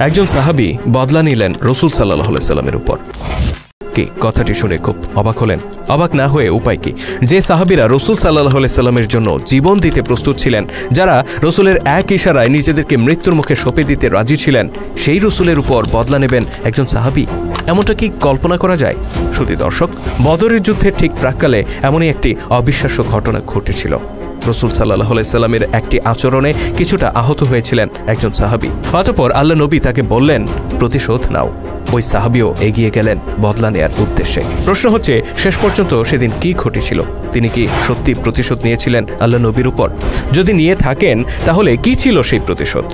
একজন সাহাবী বদলা নিলেন রাসূল সাল্লাল্লাহু আলাইহি সাল্লামের উপর। কি কথাটি শুনে খুব অবাক হলেন। অবাক না হয়ে উপায় কি? যে সাহাবীরা রাসূল সাল্লাল্লাহু আলাইহি সাল্লামের জন্য জীবন দিতে প্রস্তুত ছিলেন, যারা রাসূলের এক ইশারায় নিজেদেরকে মৃত্যুর মুখে সঁপে দিতে রাজি ছিলেন, সেই রাসূলের উপর বদলা নেবেন একজন সাহাবী, এমনটা কি কল্পনা করা যায়? শুধু দর্শক, বদরের যুদ্ধের ঠিক প্রাক্কালে এমনই একটি অবিশ্বাস্য ঘটনা ঘটেছিল। রাসূল সাল্লাল্লাহু আলাইহি সাল্লামের একটি আচরণে কিছুটা আহত হয়েছিলেন একজন সাহাবী। অতঃপর আল্লাহ নবী তাকে বললেন, প্রতিশোধ নাও। ওই সাহাবীও এগিয়ে গেলেন বদলা নেয়ার উদ্দেশ্যে। প্রশ্ন হচ্ছে, শেষ পর্যন্ত সেদিন কি ঘটেছিল? তিনি কি সত্যি প্রতিশোধ নিয়েছিলেন আল্লাহ নবীর উপর? যদি নিয়ে থাকেন, তাহলে কি ছিল সেই প্রতিশোধ?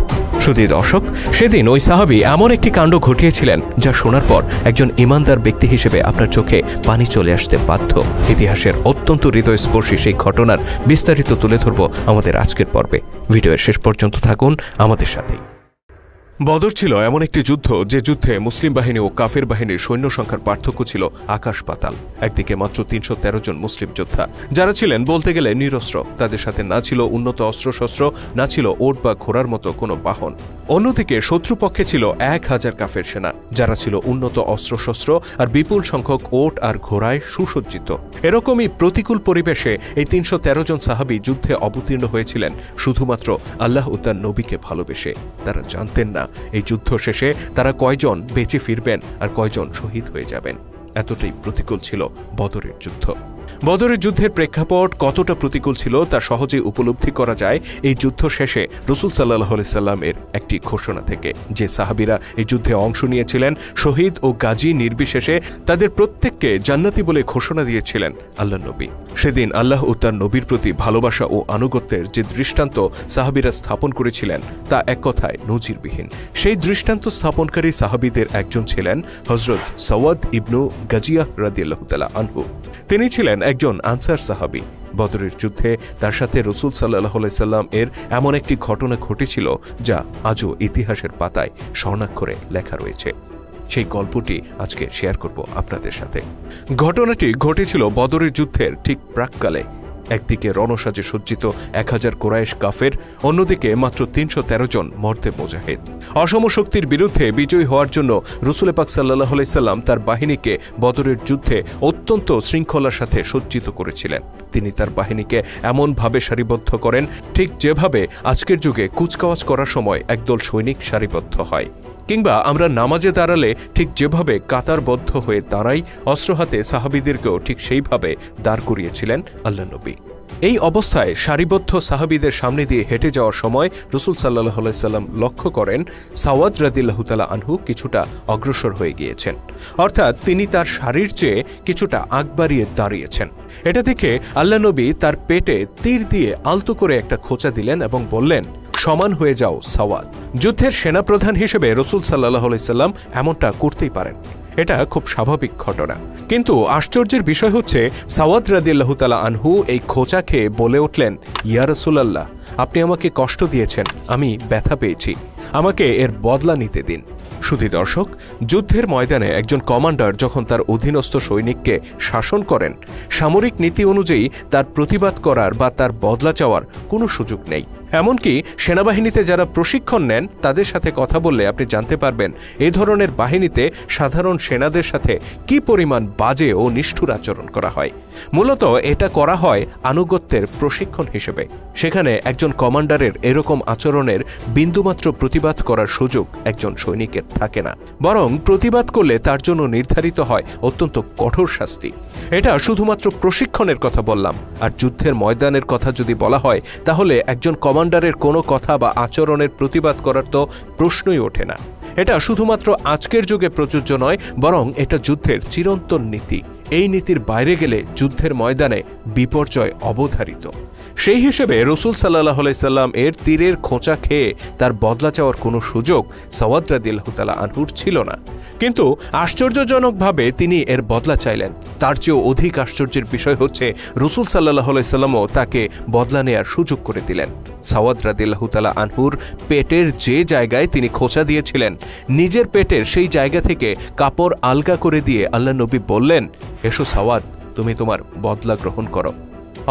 শুধু দর্শক, সেদিন ওই সাহাবী এমন একটি কাণ্ড ঘটিয়েছিলেন যা শোনার পর একজন ঈমানদার ব্যক্তি হিসেবে আপনার চোখে পানি চলে আসতে বাধ্য। ইতিহাসের অত্যন্ত হৃদয়স্পর্শী সেই ঘটনার বিস্তারিত তুলে ধরব আমাদের আজকের পর্বে। ভিডিওর শেষ পর্যন্ত থাকুন আমাদের সাথেই। বদর ছিল এমন একটি যুদ্ধ, যে যুদ্ধে মুসলিম বাহিনী ও কাফের বাহিনীর সৈন্য সংখ্যার পার্থক্য ছিল আকাশ পাতাল। একদিকে মাত্র ৩১৩ জন মুসলিম যোদ্ধা, যারা ছিলেন বলতে গেলে নিরস্ত্র। তাদের সাথে না ছিল উন্নত অস্ত্রশস্ত্র, না ছিল ওট বা ঘোড়ার মতো কোনো বাহন। অন্যদিকে শত্রুপক্ষে ছিল ১,০০০ কাফের সেনা, যারা ছিল উন্নত অস্ত্রশস্ত্র আর বিপুল সংখ্যক ওট আর ঘোড়ায় সুসজ্জিত। এরকমই প্রতিকূল পরিবেশে এই ৩১৩ জন সাহাবী যুদ্ধে অবতীর্ণ হয়েছিলেন শুধুমাত্র আল্লাহ ও তার নবীকে ভালোবেসে। তারা জানতেন না এই যুদ্ধ শেষে তারা কয়জন বেঁচে ফিরবেন আর কয়জন শহীদ হয়ে যাবেন। এতটাই প্রতিকূল ছিল বদরের যুদ্ধ। বদরের যুদ্ধের প্রেক্ষাপট কতটা প্রতিকূল ছিল তা সহজেই উপলব্ধি করা যায় এই যুদ্ধ শেষে রাসূল সাল্লাল্লাহু আলাইহি সাল্লামের একটি ঘোষণা থেকে। যে সাহাবীরা এই যুদ্ধে অংশ নিয়েছিলেন, শহীদ ও গাজী নির্বিশেষে তাদের প্রত্যেককে জান্নাতি বলে ঘোষণা দিয়েছিলেন আল্লাহ নবী। সেদিন আল্লাহ ও তার নবীর প্রতি ভালোবাসা ও আনুগত্যের যে দৃষ্টান্ত সাহাবীরা স্থাপন করেছিলেন, তা এক কথায় নজিরবিহীন। সেই দৃষ্টান্ত স্থাপনকারী সাহাবীদের একজন ছিলেন হযরত সাওয়াদ ইবনু গাজিয়াহ রাদিয়াল্লাহু তাআলা আনহু। তিনি ছিলেন একজন আনসার সাহাবী। বদরের যুদ্ধে তার সাথে রাসূল সাল্লাল্লাহু আলাইহি সাল্লাম এর এমন একটি ঘটনা ঘটেছিল যা আজও ইতিহাসের পাতায় স্বর্ণাক্ষরে লেখা রয়েছে। সেই গল্পটি আজকে শেয়ার করব আপনাদের সাথে। ঘটনাটি ঘটেছিল বদরের যুদ্ধের ঠিক প্রাক্কালে। একদিকে রণসাজে সজ্জিত ১,০০০ কুরাইশ কাফের, অন্যদিকে মাত্র ৩১৩ জন মর্দে মুজাহিদ। অসম শক্তির বিরুদ্ধে বিজয়ী হওয়ার জন্য রাসূল পাক সাল্লাল্লাহু আলাইহি সাল্লাম তার বাহিনীকে বদরের যুদ্ধে অত্যন্ত শৃঙ্খলার সাথে সজ্জিত করেছিলেন। তিনি তার বাহিনীকে এমনভাবে সারিবদ্ধ করেন, ঠিক যেভাবে আজকের যুগে কুচকাওয়াজ করার সময় একদল সৈনিক সারিবদ্ধ হয়, কিংবা আমরা নামাজে দাঁড়ালে ঠিক যেভাবে কাতারবদ্ধ হয়ে দাঁড়াই, অস্ত্র হাতে সাহাবীদেরকেও ঠিক সেইভাবে দাঁড় করিয়েছিলেন আল্লাহ নবী। এই অবস্থায় সারিবদ্ধ সাহাবীদের সামনে দিয়ে হেঁটে যাওয়ার সময় রাসূল সাল্লাল্লাহু আলাইহি সাল্লাম লক্ষ্য করেন সাওয়াদ রাদিয়াল্লাহু তাআলা আনহু কিছুটা অগ্রসর হয়ে গিয়েছেন, অর্থাৎ তিনি তার সারির চেয়ে কিছুটা আগ বাড়িয়ে দাঁড়িয়েছেন। এটা দেখে আল্লাহ নবী তার পেটে তীর দিয়ে আলতো করে একটা খোঁচা দিলেন এবং বললেন, সমান হয়ে যাও সাওয়াদ। যুদ্ধের সেনাপ্রধান হিসেবে রাসূল সাল্লাল্লাহু আলাইহি সাল্লাম এমনটা করতেই পারেন, এটা খুব স্বাভাবিক ঘটনা। কিন্তু আশ্চর্যের বিষয় হচ্ছে, সাওয়াদ রাদিয়াল্লাহু তাআলা আনহু এই খোঁচা খেয়ে বলে উঠলেন, ইয়া রাসূলুল্লাহ, আপনি আমাকে কষ্ট দিয়েছেন, আমি ব্যথা পেয়েছি, আমাকে এর বদলা নিতে দিন। শুধু দর্শক, যুদ্ধের ময়দানে একজন কমান্ডার যখন তার অধীনস্থ সৈনিককে শাসন করেন, সামরিক নীতি অনুযায়ী তার প্রতিবাদ করার বা তার বদলা চাওয়ার কোনো সুযোগ নেই। এমনকি সেনাবাহিনীতে যারা প্রশিক্ষণ নেন, তাদের সাথে কথা বললে আপনি জানতে পারবেন এই ধরনের বাহিনীতে সাধারণ সেনাদের সাথে কি পরিমাণ বাজে ও নিষ্ঠুর আচরণ করা হয়। মূলত এটা করা হয় আনুগত্যের প্রশিক্ষণ হিসেবে। সেখানে একজন কমান্ডারের এরকম আচরণের বিন্দুমাত্র প্রতিবাদ করার সুযোগ একজন সৈনিকের থাকে না, বরং প্রতিবাদ করলে তার জন্য নির্ধারিত হয় অত্যন্ত কঠোর শাস্তি। এটা শুধুমাত্র প্রশিক্ষণের কথা বললাম, আর যুদ্ধের ময়দানের কথা যদি বলা হয়, তাহলে একজন কমান্ডারের কোনো কথা বা আচরণের প্রতিবাদ করার তো প্রশ্নই ওঠে না। এটা শুধুমাত্র আজকের যুগে প্রযোজ্য নয়, বরং এটা যুদ্ধের চিরন্তন নীতি। এই নীতির বাইরে গেলে যুদ্ধের ময়দানে বিপর্যয় অবধারিত। সেই হিসেবে রাসূল সাল্লাল্লাহু আলাইহি সাল্লাম এর তীরের খোঁচা খেয়ে তার বদলা চাওয়ার কোনো সুযোগ সাওয়াদ রাদিয়াল্লাহু তাআলা আনহুর ছিল না। কিন্তু আশ্চর্যজনকভাবে তিনি এর বদলা চাইলেন। তার চেয়েও অধিক আশ্চর্যের বিষয় হচ্ছে, রাসূল সাল্লাল্লাহু আলাইহি সাল্লামও তাকে বদলা নেয়ার সুযোগ করে দিলেন। সাওয়াদ রাদিয়াল্লাহু তাআলা আনহুর পেটের যে জায়গায় তিনি খোঁচা দিয়েছিলেন, নিজের পেটের সেই জায়গা থেকে কাপড় আলগা করে দিয়ে আল্লাহ নবী বললেন, এসো সাওয়াদ, তুমি তোমার বদলা গ্রহণ করো।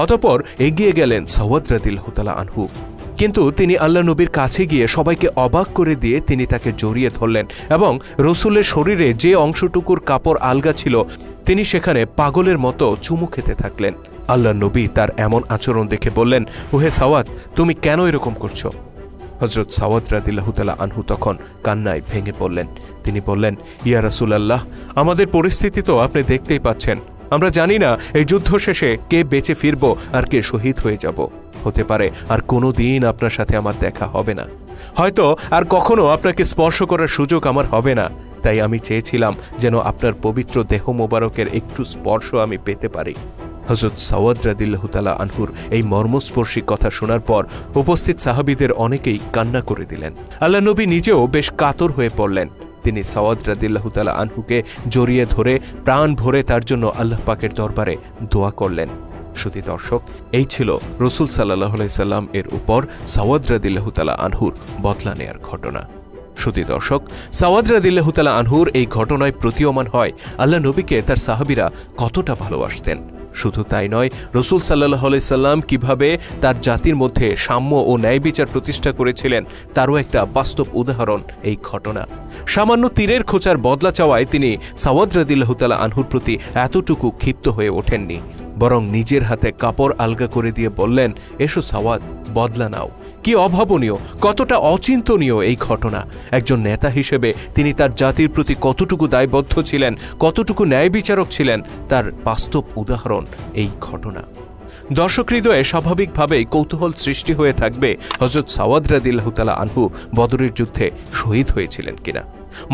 অতঃপর এগিয়ে গেলেন সাওয়াদ রাদিয়াল্লাহু তাআলা আনহু। কিন্তু তিনি আল্লাহ নবীর কাছে গিয়ে সবাইকে অবাক করে দিয়ে তিনি তাকে জড়িয়ে ধরলেন এবং রসুলের শরীরে যে অংশটুকুর কাপড় আলগা ছিল তিনি সেখানে পাগলের মতো চুমু খেতে থাকলেন। আল্লাহ নবী তার এমন আচরণ দেখে বললেন, ওহে সাওয়াদ, তুমি কেন এরকম করছো? হযরত সাওয়াদ রাদিয়াল্লাহু তাআলা আনহু তখন কান্নায় ভেঙে পড়লেন। তিনি বললেন, ইয়া রাসূলুল্লাহ, আমাদের পরিস্থিতি তো আপনি দেখতেই পাচ্ছেন। আমরা জানি না এই যুদ্ধ শেষে কে বেঁচে ফিরব আর কে শহীদ হয়ে যাব। হতে পারে আর কোনো দিন আপনার সাথে আমার দেখা হবে না, হয়তো আর কখনো আপনাকে স্পর্শ করার সুযোগ আমার হবে না। তাই আমি চেয়েছিলাম যেন আপনার পবিত্র দেহ মোবারকের একটু স্পর্শ আমি পেতে পারি। হযরত সাওয়াদ রাদিয়াল্লাহু তাআলা আনহুর এই মর্মস্পর্শী কথা শোনার পর উপস্থিত সাহাবীদের অনেকেই কান্না করে দিলেন। আল্লাহ নবী নিজেও বেশ কাতর হয়ে পড়লেন। তিনি সাওয়াদ রাদিয়াল্লাহু তাআলা আনহুকে জড়িয়ে ধরে প্রাণ ভরে তার জন্য আল্লাহ পাকের দরবারে দোয়া করলেন। শুধু দর্শক, এই ছিল রাসূল সাল্লাল্লাহু আলাইহি সাল্লাম এর উপর সাওয়াদ রাদিয়াল্লাহু তাআলা আনহুর বদলা নেয়ার ঘটনা। শুধু দর্শক, সাওয়াদ রাদিয়াল্লাহু তাআলা আনহুর এই ঘটনায় প্রতীয়মান হয় আল্লাহ নবীকে তার সাহাবীরা কতটা ভালোবাসতেন। শুধু তাই নয়, রাসূল সাল্লাল্লাহু আলাইহি সাল্লাম কিভাবে তার জাতির মধ্যে সাম্য ও ন্যায় বিচার প্রতিষ্ঠা করেছিলেন তারও একটা বাস্তব উদাহরণ এই ঘটনা। সামান্য তীরের খোঁচার বদলা চাওয়ায় তিনি সাওয়াদ রাদিয়াল্লাহু তাআলা আনহুর প্রতি এতটুকু ক্ষিপ্ত হয়ে ওঠেননি, বরং নিজের হাতে কাপড় আলগা করে দিয়ে বললেন, এসো সাওয়াদ, বদলা নাও। কি অভাবনীয়, কতটা অচিন্তনীয় এই ঘটনা! একজন নেতা হিসেবে তিনি তার জাতির প্রতি কতটুকু দায়বদ্ধ ছিলেন, কতটুকু ন্যায় বিচারক ছিলেন, তার বাস্তব উদাহরণ এই ঘটনা। দর্শক হৃদয়ে স্বাভাবিকভাবেই কৌতূহল সৃষ্টি হয়ে থাকবে হযরত সাওয়াদ রাদিয়াল্লাহু তাআলা আনহু বদরের যুদ্ধে শহীদ হয়েছিলেন কিনা।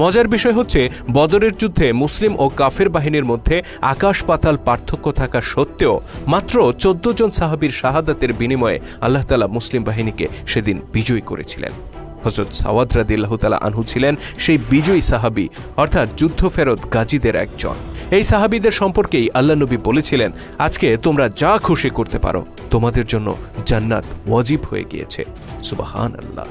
মজার বিষয় হচ্ছে, বদরের যুদ্ধে মুসলিম ও কাফের বাহিনীর মধ্যে আকাশ পাতাল পার্থক্য থাকা সত্ত্বেও মাত্র 14 জন সাহাবীর শাহাদাতের বিনিময়ে আল্লাহ তাআলা মুসলিম বাহিনীকে সেদিন বিজয়ী করেছিলেন। হযরত সাওয়াদ রাদিয়াল্লাহু তাআলা আনহু ছিলেন সেই বিজয়ী সাহাবী, অর্থাৎ যুদ্ধ ফেরত গাজীদের একজন। এই সাহাবীদের সম্পর্কেই আল্লাহ নবী বলেছিলেন, আজকে তোমরা যা খুশি করতে পারো, তোমাদের জন্য জান্নাত ওয়াজিব হয়ে গিয়েছে। সুবহানাল্লাহ।